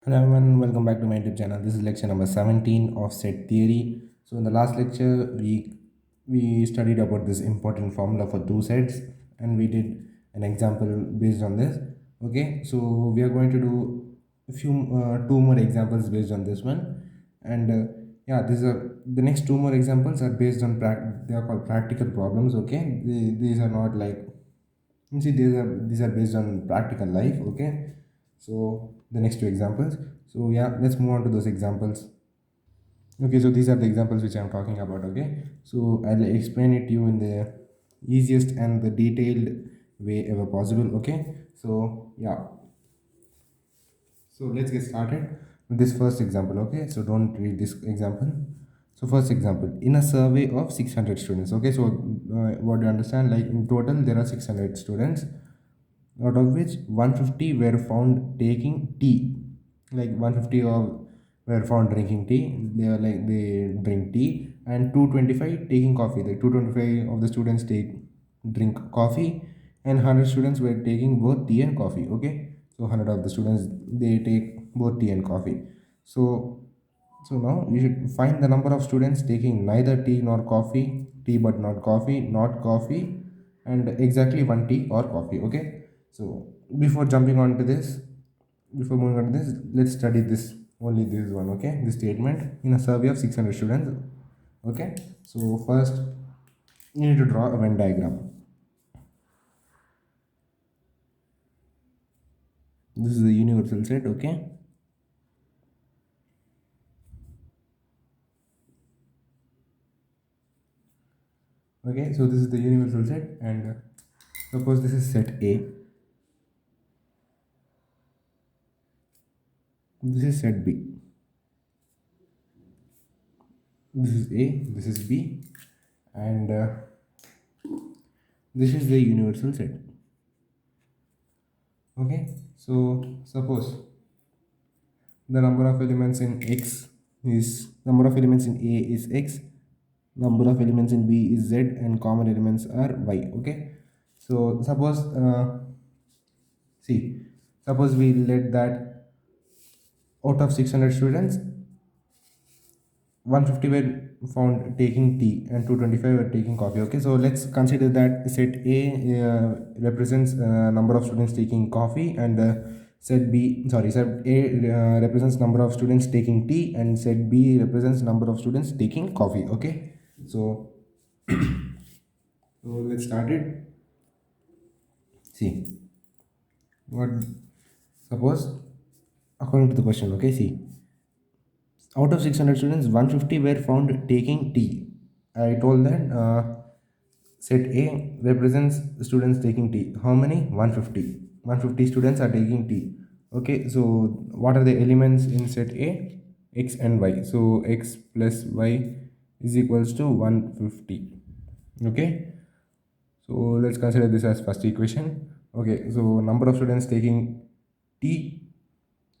Hello everyone, welcome back to my YouTube channel. This is lecture number 17 of set theory. So in the last lecture, we studied about this important formula for two sets, and we did an example based on this. Okay, so we are going to do a few two more examples based on this one, and yeah, these are the next two more examples are based on they are called practical problems. Okay, these are not like you see, these are based on practical life. Okay, so the next two examples. So yeah, let's move on to those examples. Okay, so these are the examples which I'm talking about. Okay, so I'll explain it to you in the easiest and the detailed way ever possible. Okay, so yeah, so let's get started with this first example. Okay, so don't read this example. So first example, in a survey of 600 students. Okay, so what do you understand? Like in total, there are 600 students, out of which 150 were found taking tea. Like 150 were found drinking tea. They are like they drink tea, and 225 taking coffee. Like 225 of the students drink coffee, and 100 students were taking both tea and coffee. Okay, so 100 of the students they take both tea and coffee. So now you should find the number of students taking neither tea nor coffee, tea but not coffee, not coffee, and exactly one tea or coffee. Okay. So before jumping on to this, before moving on to this, let's study this only this one. Okay. This statement in a survey of 600 students. Okay. So first you need to draw a Venn diagram. This is a universal set. Okay. Okay. So this is the universal set, and suppose this is set A. This is set B. This is A, this is B, and this is the universal set. Okay, so suppose the number of elements in X is number of elements in A is X, number of elements in B is Z, and common elements are Y. Okay, so see, suppose we let that out of 600 students, 150 were found taking tea and 225 were taking coffee. Okay, so let's consider that set A represents number of students taking coffee, and set A represents number of students taking tea, and set B represents number of students taking coffee. Okay, so let's start it. See, what suppose according to the question. Okay, see, out of 600 students, 150 were found taking tea. I told that set A represents students taking tea. How many? 150. 150 students are taking tea. Okay, so what are the elements in set A? X and Y. So X plus Y is equals to 150. Okay, so let's consider this as first equation. Okay, so number of students taking tea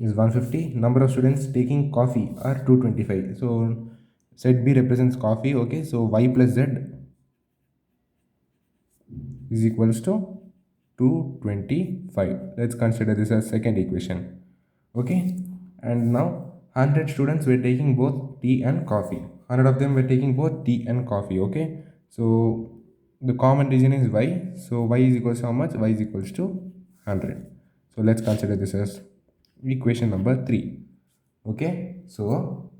is 150. Number of students taking coffee are 225. So set B represents coffee. Okay, so Y plus Z is equals to 225. Let's consider this as second equation. Okay, and now 100 students were taking both tea and coffee. 100 of them were taking both tea and coffee. Okay, so the common region is Y. So Y is equals to how much? Y is equals to 100. So let's consider this as equation number 3. Okay, so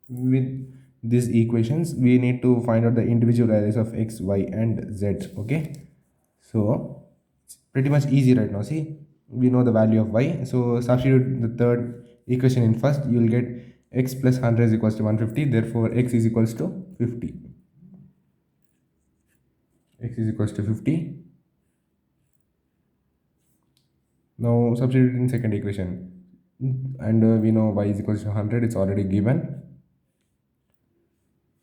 with these equations we need to find out the individual values of X, Y, and Z. Okay, so it's pretty much easy right now. See, we know the value of Y, so substitute the third equation in first. You will get X plus 100 is equals to 150. Therefore X is equals to 50. X is equals to 50. Now substitute in second equation, and we know Y is equals to 100. It's already given.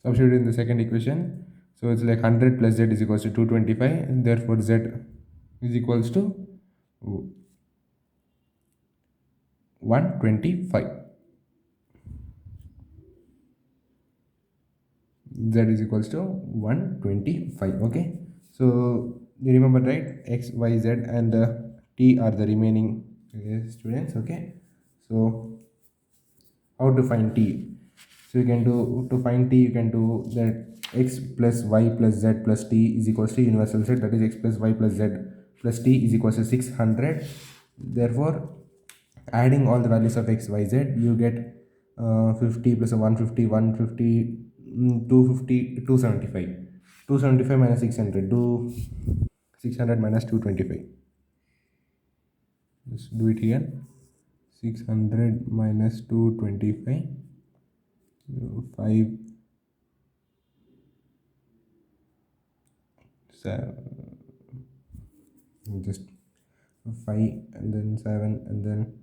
Substitute in the second equation, so it's like 100 plus Z is equals to 225, and therefore Z is equals to 125. Z is equals to 125. Okay, so you remember, right? X, Y, Z, and T are the remaining Okay, students. Okay, so how to find t? So you can do, to find t, you can do that x plus y plus z plus t is equals to universal set, that is x plus y plus z plus t is equals to 600. Therefore, adding all the values of x y z, you get 50 plus 150 150, 250, 275. 275 minus 600, do 600 minus 225. Let's do it here. 600 minus 225, 5, 7, just 5 and then 7 and then,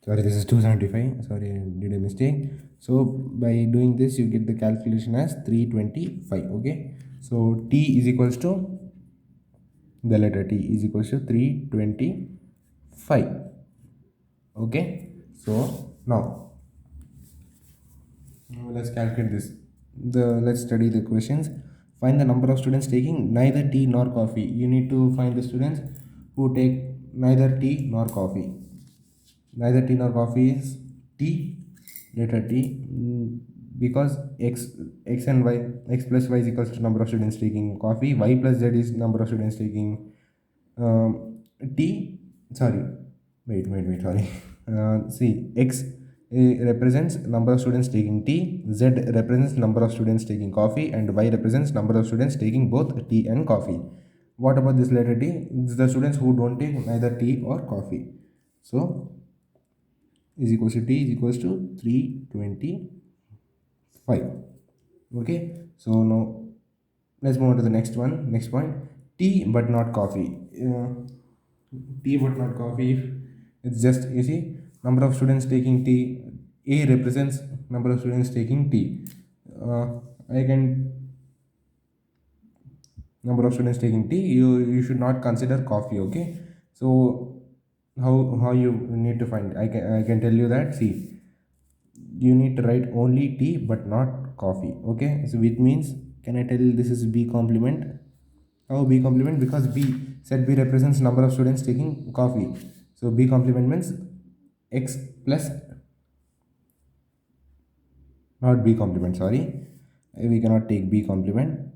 sorry, this is 275, sorry, I did a mistake. So by doing this, you get the calculation as 325. Okay, so t is equals to, the letter t is equals to 325. Okay, so now let's calculate this. Let's study the questions. Find the number of students taking neither tea nor coffee. You need to find the students who take neither tea nor coffee. Neither tea nor coffee is T, letter T, because x and y, x plus y is equals to number of students taking coffee, y plus z is number of students taking tea. Sorry, wait, sorry. See, x represents number of students taking tea, z represents number of students taking coffee, and y represents number of students taking both tea and coffee. What about this letter T? It's the students who don't take neither tea or coffee. So is equals to t is equals to 325. Okay, so now let's move on to the next one. Next point, tea but not coffee. Tea but not coffee, it's just, you see, number of students taking tea, a represents number of students taking tea. uh, I can, number of students taking tea, you should not consider coffee. Okay, so how you need to find, I can tell you that. See, you need to write only tea but not coffee. Okay, so which means, can I tell you this is b complement? How b complement? Because b, set b represents number of students taking coffee, so b complement means x plus, not b complement, sorry, we cannot take b complement,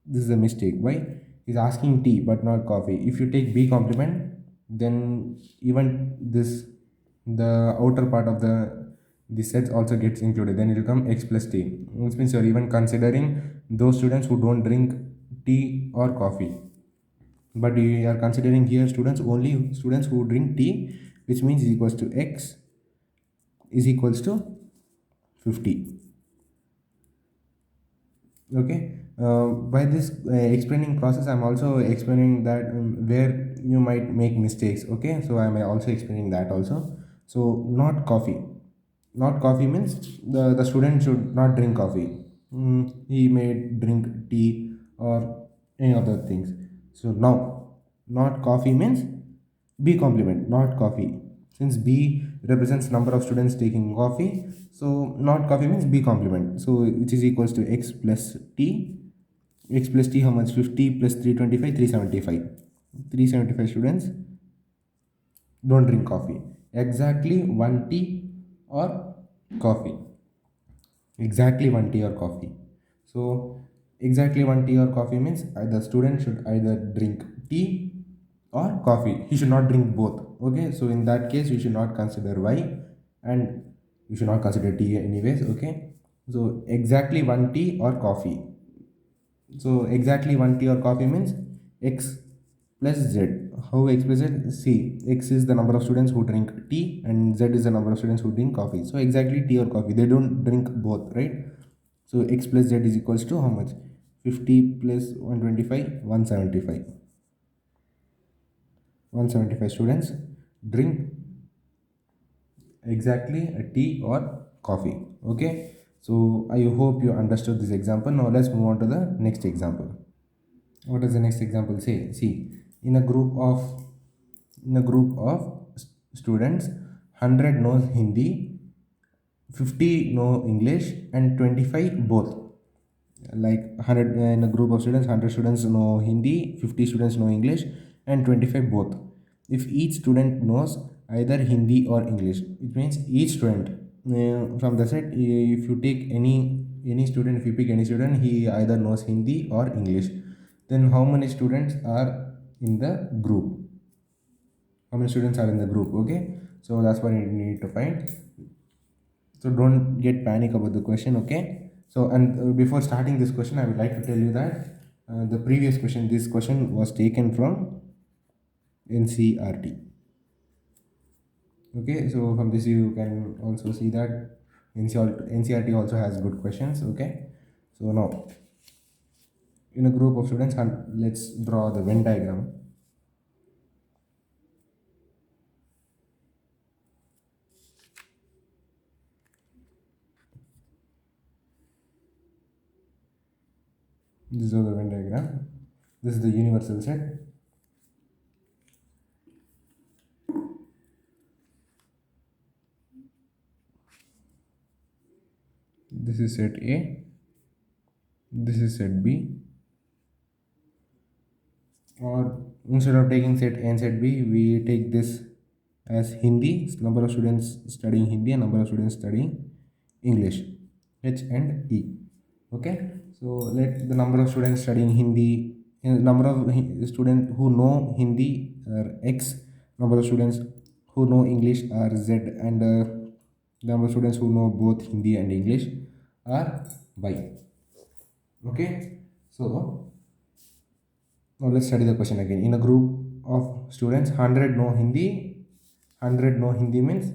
this is a mistake. Why? He's asking tea but not coffee. If you take b complement, then even this, the outer part of the sets also gets included, then it will come x plus t, which means you're even considering those students who don't drink tea or coffee. But we are considering here students, only students who drink tea, which means is equals to x is equals to 50. Okay, by this explaining process, I'm also explaining that where you might make mistakes. Okay, so I'm also explaining that also. So not coffee, not coffee means the student should not drink coffee. He may drink tea or any other things. So now, not coffee means b complement, not coffee. Since b represents number of students taking coffee, so not coffee means b complement, so which is equals to x plus t. X plus t, how much? 50 plus 325, 375. 375 students don't drink coffee. Exactly one tea or coffee. Exactly one tea or coffee. So exactly one tea or coffee means the student should either drink tea or coffee. He should not drink both. Okay, so in that case, you should not consider y, and you should not consider tea anyways. Okay, so exactly one tea or coffee. So exactly one tea or coffee means x plus z. How x plus z? See, x is the number of students who drink tea and z is the number of students who drink coffee. So exactly tea or coffee. They don't drink both, right? So x plus z is equals to how much? 50 plus 125, 175. 175 students drink exactly a tea or coffee. Okay, so I hope you understood this example. Now let's move on to the next example. What does the next example say? See, in a group of, students, 100 knows Hindi, 50 know English, and 25 both. Like 100, in a group of students, 100 students know Hindi, 50 students know English, and 25 both. If each student knows either Hindi or English, it means each student from the set, if you take any student, if you pick any student, he either knows Hindi or English. Then how many students are in the group? How many students are in the group? Okay, so that's what you need to find. So don't get panic about the question. Okay, so and before starting this question, I would like to tell you that the previous question, this question was taken from NCRT. Okay, so from this you can also see that NCRT also has good questions. Okay, so now in a group of students, and let's draw the Venn diagram. This is the Venn diagram. This is the universal set. This is set A. This is set B. Or instead of taking set A and set B, we take this as Hindi, number of students studying Hindi and number of students studying English, H and E. Okay, so let the number of students studying Hindi, number of students who know Hindi are X, number of students who know English are Z, and the number of students who know both Hindi and English are Y. Okay, so now let's study the question again. In a group of students, 100 know Hindi. 100 know Hindi means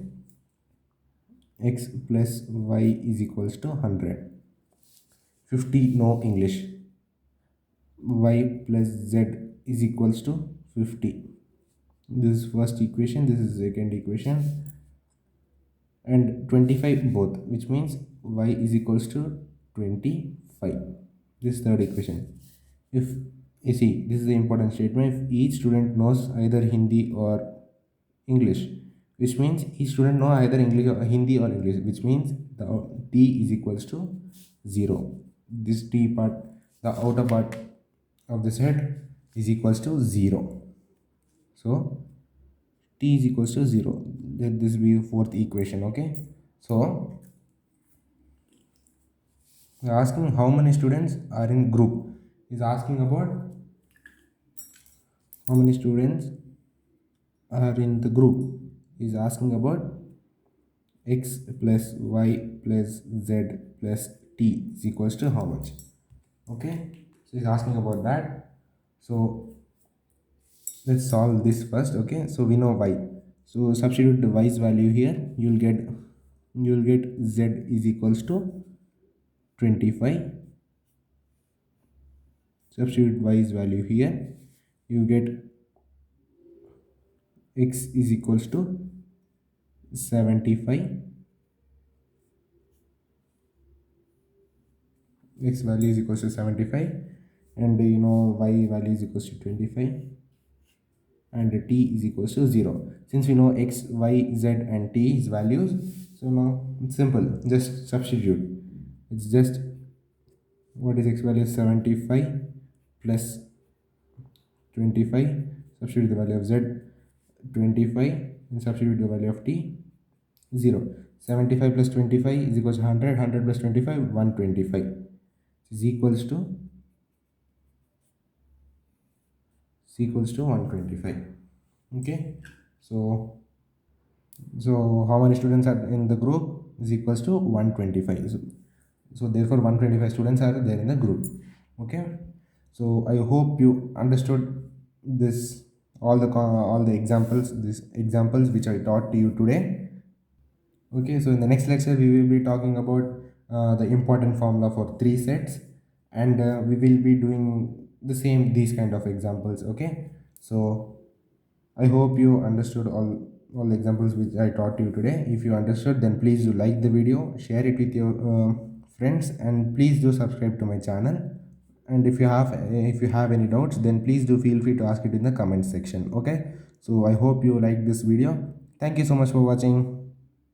X plus Y is equals to 100. 50 know English. Y plus Z is equals to 50. This is first equation. This is second equation. And 25 both, which means Y is equals to 25. This is third equation. If you see, this is the important statement. If each student knows either Hindi or English, which means each student know either English or Hindi or English, which means the T is equals to 0. This T part, the outer part of the set is equals to 0. So T is equals to 0. Let this be fourth equation. Okay, so we are asking how many students are in group. Is asking about how many students are in the group. Is asking about X plus Y plus Z plus T is equals to how much. Okay, so he's asking about that. So let's solve this first. Okay, so we know Y, so substitute the Y's value here. You'll get Z is equals to 25. Substitute Y's value here. You get X is equals to 75. X value is equals to 75, and you know Y value is equals to 25, and T is equals to 0. Since we know X, Y, Z and T is values, so now it's simple, just substitute. It's just, what is X value? 75 plus 25, substitute the value of Z 25 and substitute the value of T 0. 75 plus 25 is equals to 100. 100 plus 25, 125 is equals to 125. Okay, so how many students are in the group is equals to 125. So therefore 125 students are there in the group. Okay, so I hope you understood this, all the examples, these examples which I taught to you today. Okay, so in the next lecture we will be talking about the important formula for three sets, and we will be doing the same, these kind of examples. Okay, so I hope you understood all the examples which I taught you today. If you understood, then please do like the video, share it with your friends, and please do subscribe to my channel. And if you have any doubts, then please do feel free to ask it in the comment section. Okay, so I hope you like this video. Thank you so much for watching.